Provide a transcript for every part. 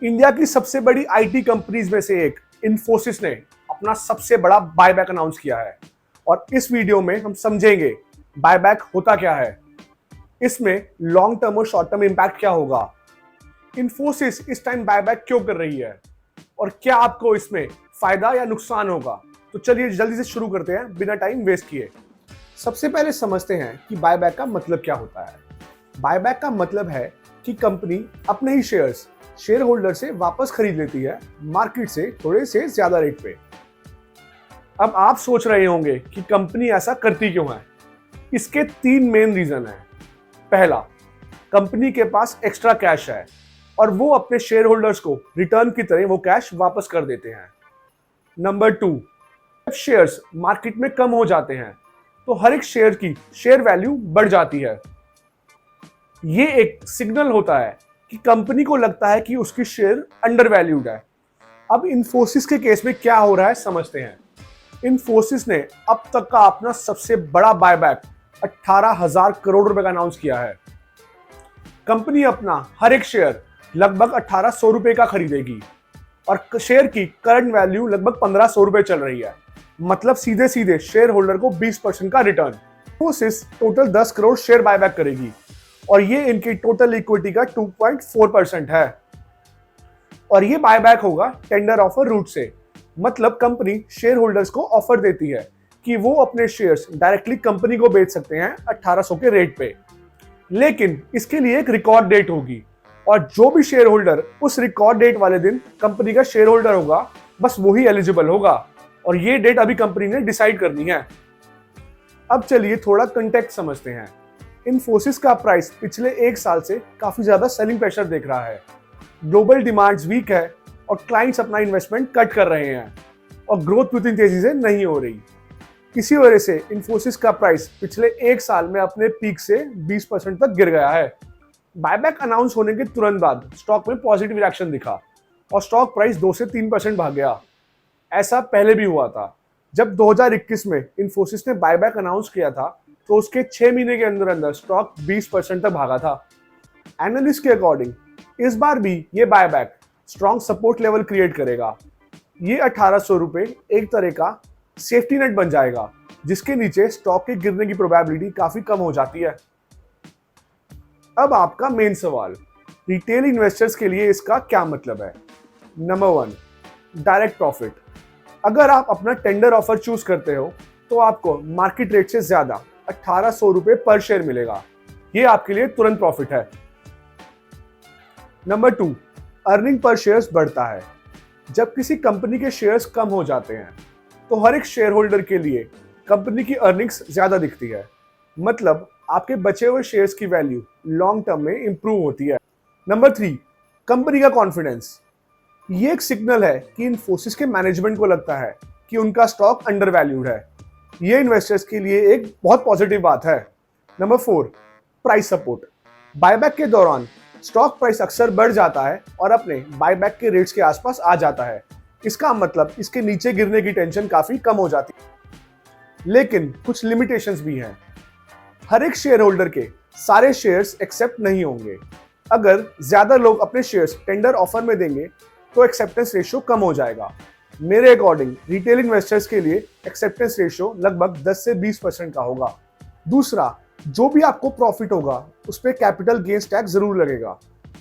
India की सबसे बड़ी आईटी कंपनीज में से एक इन्फोसिस ने अपना सबसे बड़ा बायबैक अनाउंस किया है और इस वीडियो में हम समझेंगे बायबैक होता क्या है, इसमें लॉन्ग टर्म और शॉर्ट टर्म इंपैक्ट क्या होगा, इन्फोसिस इस टाइम बायबैक क्यों कर रही है और क्या आपको इसमें फायदा या नुकसान होगा। तो चलिए जल्दी से शुरू करते हैं बिना टाइम वेस्ट किए। सबसे पहले समझते हैं कि बायबैक का मतलब क्या होता है। बायबैक का मतलब है कि कंपनी अपने ही शेयर होल्डर से वापस खरीद लेती है मार्केट से थोड़े से ज्यादा रेट पे। अब आप सोच रहे होंगे कि कंपनी ऐसा करती क्यों है। इसके तीन मेन रीजन हैं। पहला, कंपनी के पास एक्स्ट्रा कैश है और वो अपने शेयर होल्डर्स को रिटर्न की तरह वो कैश वापस कर देते हैं। नंबर 2, जब शेयर्स मार्केट में कम हो जाते हैं तो हर एक शेयर की शेयर वैल्यू बढ़ जाती है। ये एक सिग्नल होता है कि कंपनी को लगता है कि उसकी शेयर अंडर वैल्यूड है। अब इन्फोसिस के केस में क्या हो रहा है समझते हैं। इन्फोसिस ने अब तक का अपना सबसे बड़ा बायबैक 18,000 करोड़ रुपए का अनाउंस किया है। कंपनी अपना हर एक शेयर लगभग 1800 रुपए का खरीदेगी और शेयर की करंट वैल्यू लगभग 1500 रुपए चल रही है। मतलब सीधे सीधे शेयर होल्डर को 20% का return. Infosys total 10 crore share buyback करेगी और ये इनकी टोटल इक्विटी का 2.4% है और ये बायबैक होगा टेंडर ऑफर रूट से। मतलब कंपनी शेयर होल्डर्स को ऑफर देती है कि वो अपने शेयर्स डायरेक्टली कंपनी को बेच सकते हैं 1800 के रेट पे, लेकिन इसके लिए एक रिकॉर्ड डेट होगी और जो भी शेयर होल्डर उस रिकॉर्ड डेट वाले दिन कंपनी का शेयर होल्डर होगा बस वही एलिजिबल होगा और ये डेट अभी कंपनी ने डिसाइड करनी है। अब चलिए थोड़ा कंटेक्स्ट समझते हैं। इन्फोसिस का प्राइस पिछले एक साल से काफी ज्यादा सेलिंग प्रेशर देख रहा है। ग्लोबल डिमांड्स वीक है और क्लाइंट्स अपना इन्वेस्टमेंट कट कर रहे हैं और ग्रोथ भी उतनी तेजी से नहीं हो रही। इसी वजह से इन्फोसिस का प्राइस पिछले एक साल में अपने पीक से 20% तक गिर गया है। बायबैक अनाउंस होने के तुरंत बाद स्टॉक में पॉजिटिव रिएक्शन दिखा और स्टॉक प्राइस 2 से 3% भाग गया। ऐसा पहले भी हुआ था। जब 2021 में इन्फोसिस ने बायबैक अनाउंस किया था तो उसके 6 महीने के अंदर अंदर स्टॉक 20% तक भागा था। एनालिस्ट के अकॉर्डिंग इस बार भी ये buyback strong support level create करेगा। ये 1800 रुपए एक तरह का सेफ्टी नेट बन जाएगा जिसके नीचे स्टॉक के गिरने की प्रोबेबिलिटी काफी कम हो जाती है। अब आपका मेन सवाल, रिटेल इन्वेस्टर्स के लिए इसका क्या मतलब है। Number 1, direct profit. अगर आप अपना टेंडर ऑफर चूज करते हो तो आपको मार्केट रेट से ज्यादा 1800 रुपए पर शेयर मिलेगा। ये आपके लिए तुरंत प्रॉफिट है। नंबर 2, अर्निंग पर शेयर्स बढ़ता है। जब किसी कंपनी के शेयर्स कम हो जाते हैं तो हर एक शेयर होल्डर के लिए कंपनी की अर्निंग्स ज्यादा दिखती है। मतलब आपके बचे हुए शेयर्स की वैल्यू लॉन्ग टर्म में इंप्रूव होती है। नंबर 3, कंपनी का कॉन्फिडेंस। ये एक सिग्नल है कि इन्फोसिस के मैनेजमेंट को लगता है कि उनका स्टॉक अंडर वैल्यूड है। ये इन्वेस्टर्स के लिए एक बहुत पॉजिटिव बात है। Number 4, price support. बायबैक के दौरान स्टॉक प्राइस अक्सर बढ़ जाता है और अपने बायबैक के रेट्स के आसपास आ जाता है। इसका मतलब इसके नीचे गिरने की टेंशन काफी कम हो जाती है। लेकिन कुछ लिमिटेशंस भी हैं। हर एक शेयर होल्डर के सारे शेयर्स एक्सेप्ट नहीं होंगे। अगर ज्यादा लोग अपने शेयर्स टेंडर ऑफर में देंगे तो एक्सेप्टेंस रेशियो कम हो जाएगा। मेरे अकॉर्डिंग रिटेल इन्वेस्टर्स के लिए एक्सेप्टेंस रेशियो लगभग 10 से 20% का होगा। दूसरा, जो भी आपको प्रॉफिट होगा उस पर कैपिटल गेन्स टैक्स जरूर लगेगा,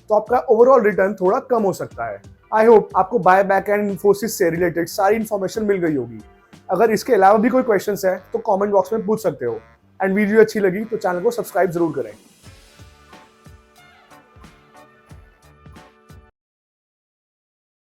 तो आपका ओवरऑल रिटर्न थोड़ा कम हो सकता है। आई होप आपको बायबैक एंड इन्फोसिस से रिलेटेड सारी इन्फॉर्मेशन मिल गई होगी। अगर इसके अलावा भी कोई क्वेश्चंस है तो कमेंट बॉक्स में पूछ सकते हो। एंड वीडियो अच्छी लगी तो चैनल को सब्सक्राइब जरूर करें।